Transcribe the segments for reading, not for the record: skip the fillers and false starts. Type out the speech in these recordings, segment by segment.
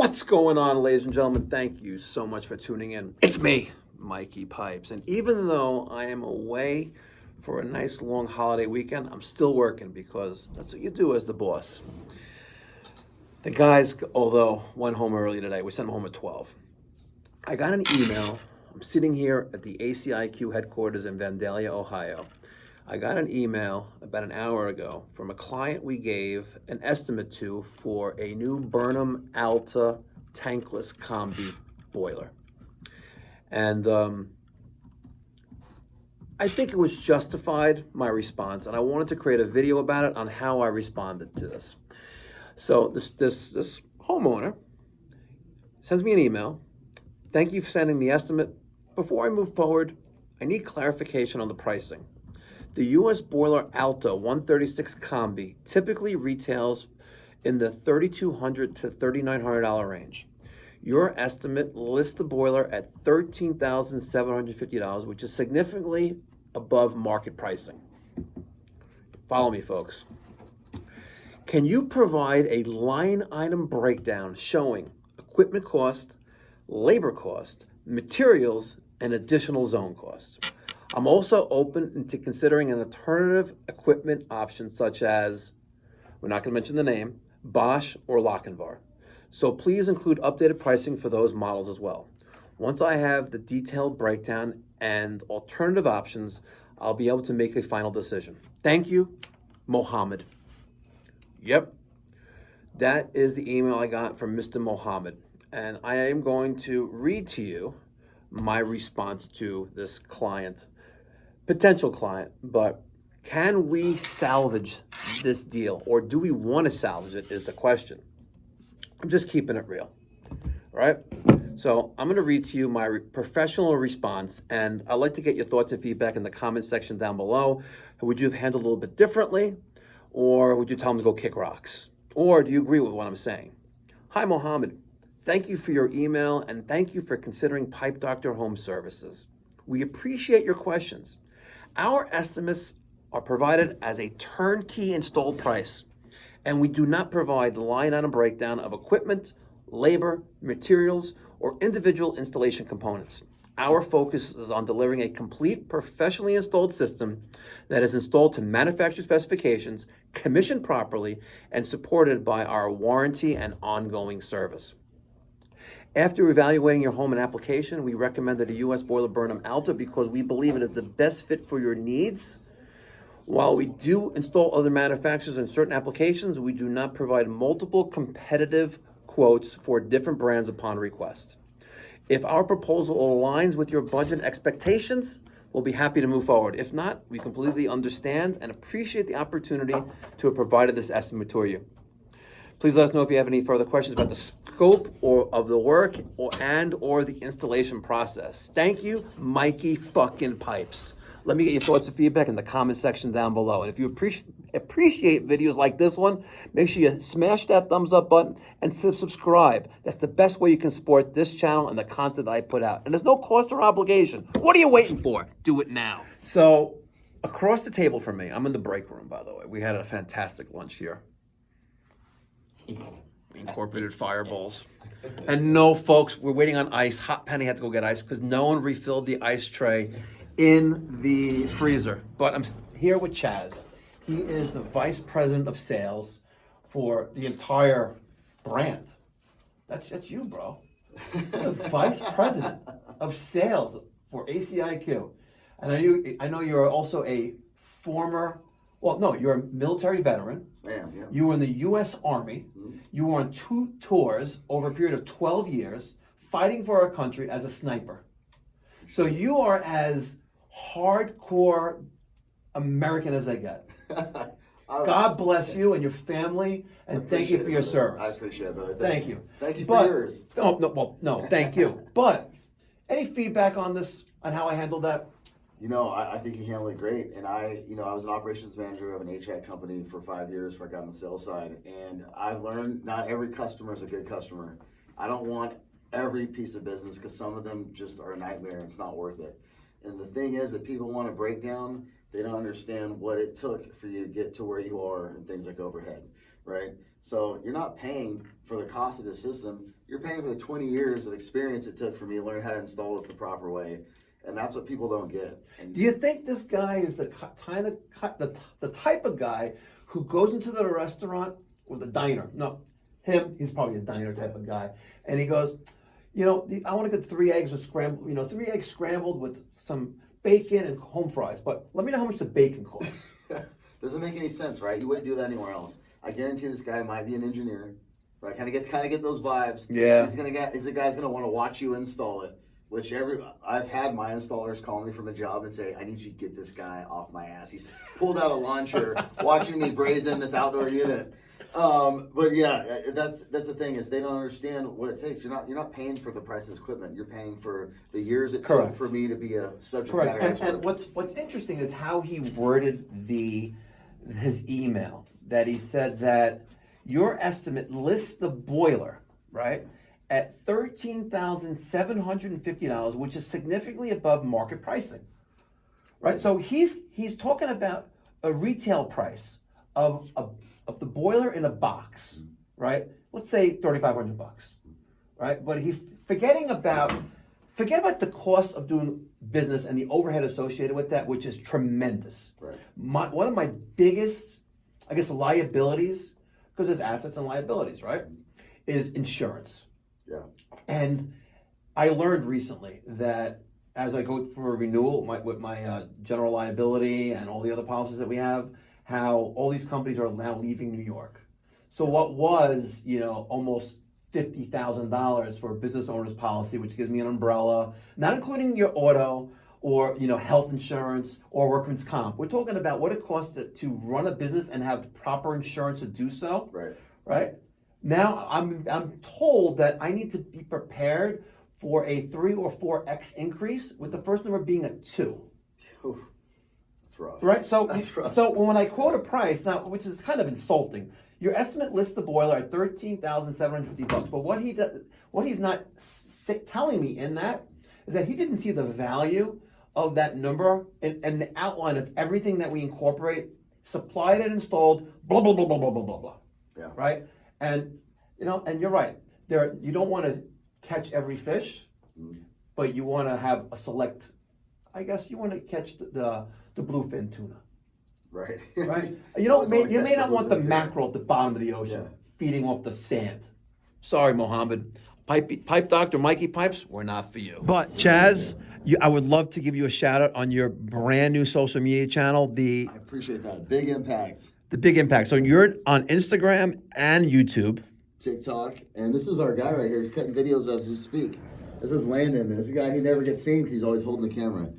What's going on, ladies and gentlemen? Thank you so much for tuning in. It's me, Mikey Pipes. And even though I am away for a nice long holiday weekend, I'm still working because that's what you do as the boss. The guys, although went home early today, we sent them home at 12. I got an email. I'm sitting here at the ACiQ headquarters in Vandalia, Ohio. I got an email about an hour ago from a client we gave an estimate to for a new Burnham Alta tankless combi boiler. And I think it was justified, my response, and I wanted to create a video about it on how I responded to this. So this homeowner sends me an email. Thank you for sending the estimate. Before I move forward, I need clarification on the pricing. The U.S. Boiler Alta 136 Combi typically retails in the $3,200 to $3,900 range. Your estimate lists the boiler at $13,750, which is significantly above market pricing. Follow me, folks. Can you provide a line item breakdown showing equipment cost, labor cost, materials, and additional zone costs? I'm also open to considering an alternative equipment option such as, we're not going to mention the name, Bosch or Lochinvar. So please include updated pricing for those models as well. Once I have the detailed breakdown and alternative options, I'll be able to make a final decision. Thank you, Mohammed. Yep, that is the email I got from Mr. Mohammed. And I am going to read to you my response to this client. Potential client, but can we salvage this deal, or do we want to salvage it is the question. I'm just keeping it real, all right? So I'm going to read to you my professional response, and I'd like to get your thoughts and feedback in the comment section down below. Would you have handled it a little bit differently, or would you tell them to go kick rocks? Or do you agree with what I'm saying? Hi, Mohammed. Thank you for your email, and thank you for considering Pipe Doctor Home Services. We appreciate your questions. Our estimates are provided as a turnkey installed price, and we do not provide line item breakdown of equipment, labor, materials, or individual installation components. Our focus is on delivering a complete professionally installed system that is installed to manufacturer specifications, commissioned properly, and supported by our warranty and ongoing service. After evaluating your home and application, we recommended a U.S. Boiler Burnham Alta because we believe it is the best fit for your needs. While we do install other manufacturers in certain applications, we do not provide multiple competitive quotes for different brands upon request. If our proposal aligns with your budget expectations, we'll be happy to move forward. If not, we completely understand and appreciate the opportunity to have provided this estimate to you. Please let us know if you have any further questions about the scope of the work or the installation process. Thank you, Mikey fucking Pipes. Let me get your thoughts and feedback in the comment section down below. And if you appreciate videos like this one, make sure you smash that thumbs up button and subscribe. That's the best way you can support this channel and the content I put out. And there's no cost or obligation. What are you waiting for? Do it now. So across the table from me, I'm in the break room, by the way. We had a fantastic lunch here. We incorporated fireballs. And no, folks, we're waiting on ice. Hot Penny had to go get ice because no one refilled the ice tray in the freezer. But I'm here with Chaz. He is the vice president of sales for the entire brand. That's you, bro. You're the vice president of sales for ACiQ. And I know you're also a former, you're a military veteran. I am, yeah. You were in the U.S. Army. Mm-hmm. You were on 2 tours over a period of 12 years fighting for our country as a sniper. So you are as hardcore American as I get. God bless you and your family, and thank you for your service. I appreciate it, brother. Thank you. Thank you for yours. No, thank you. But any feedback on this, on how I handled that? I think you handled it great. And I was an operations manager of an HVAC company for 5 years before I got on the sales side. And I've learned not every customer is a good customer. I don't want every piece of business because some of them just are a nightmare and it's not worth it. And the thing is that people want to break down, they don't understand what it took for you to get to where you are and things like overhead. right? So you're not paying for the cost of the system. You're paying for the 20 years of experience it took for me to learn how to install this the proper way. And that's what people don't get. And Do you think this guy is the type of guy who goes into the restaurant or the diner? No, he's probably a diner type of guy. And he goes, I want to get 3 eggs scrambled, 3 eggs scrambled with some bacon and home fries. But let me know how much the bacon costs. doesn't make any sense, right? You wouldn't do that anywhere else. I guarantee this guy might be an engineer, right? Kind of get those vibes. Yeah. He's the guy's gonna want to watch you install it. Which I've had my installers call me from a job and say, I need you to get this guy off my ass. He's pulled out a lawn chair, watching me brazen this outdoor unit. But yeah, that's the thing is they don't understand what it takes. You're not paying for the price of equipment. You're paying for the years it took for me to be a subject matter expert. And what's interesting is how he worded his email. That he said that your estimate lists the boiler, right, at $13,750, which is significantly above market pricing, right? So he's talking about a retail price of the boiler in a box, right? Let's say $3,500, right? But he's forget about the cost of doing business and the overhead associated with that, which is tremendous. Right. One of my biggest, I guess, liabilities, because there's assets and liabilities, right, is insurance. Yeah. And I learned recently that as I go for a renewal with my general liability and all the other policies that we have, how all these companies are now leaving New York. So what was, almost $50,000 for a business owner's policy, which gives me an umbrella, not including your auto or, health insurance or workman's comp. We're talking about what it costs to run a business and have the proper insurance to do so. Right. Right? Now I'm told that I need to be prepared for a 3 or 4x increase, with the first number being a 2. Oof. That's rough. Right? So That's rough. So when I quote a price now, which is kind of insulting, your estimate lists the boiler at $13,750. But what he's not telling me in that is that he didn't see the value of that number and the outline of everything that we incorporate, supplied and installed, blah blah blah blah blah blah blah blah. Yeah. Right? And and you're right. You don't want to catch every fish, but you want to have a select. I guess you want to catch the bluefin tuna. Right. Right. You may not want the mackerel at the bottom of the ocean feeding off the sand. Sorry, Mohammed. Pipe Doctor Mikey Pipes, we're not for you. But Chaz, I would love to give you a shout out on your brand new social media channel. I appreciate that. Big impact. The Big Impact. So you're on Instagram and YouTube. TikTok, and this is our guy right here. He's cutting videos as we speak. This is Landon. This is a guy who never gets seen because he's always holding the camera.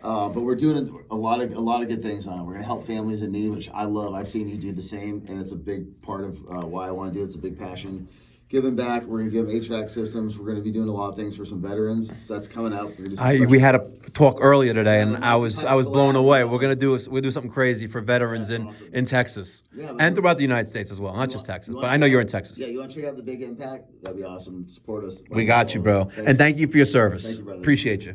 But we're doing a lot of good things on it. We're gonna help families in need, which I love. I've seen you do the same, and it's a big part of why I want to do it. It's a big passion. Giving back. We're gonna give HVAC systems. We're gonna be doing a lot of things for some veterans. So that's coming out. We had a talk earlier today, and I was blown away. We'll do something crazy for veterans in Texas and throughout the United States as well, not just Texas. But I know you're in Texas. Yeah, you want to check out the Big Impact? That'd be awesome. Support us. We got you, bro. And thank you for your service. Thank you, brother. Appreciate you.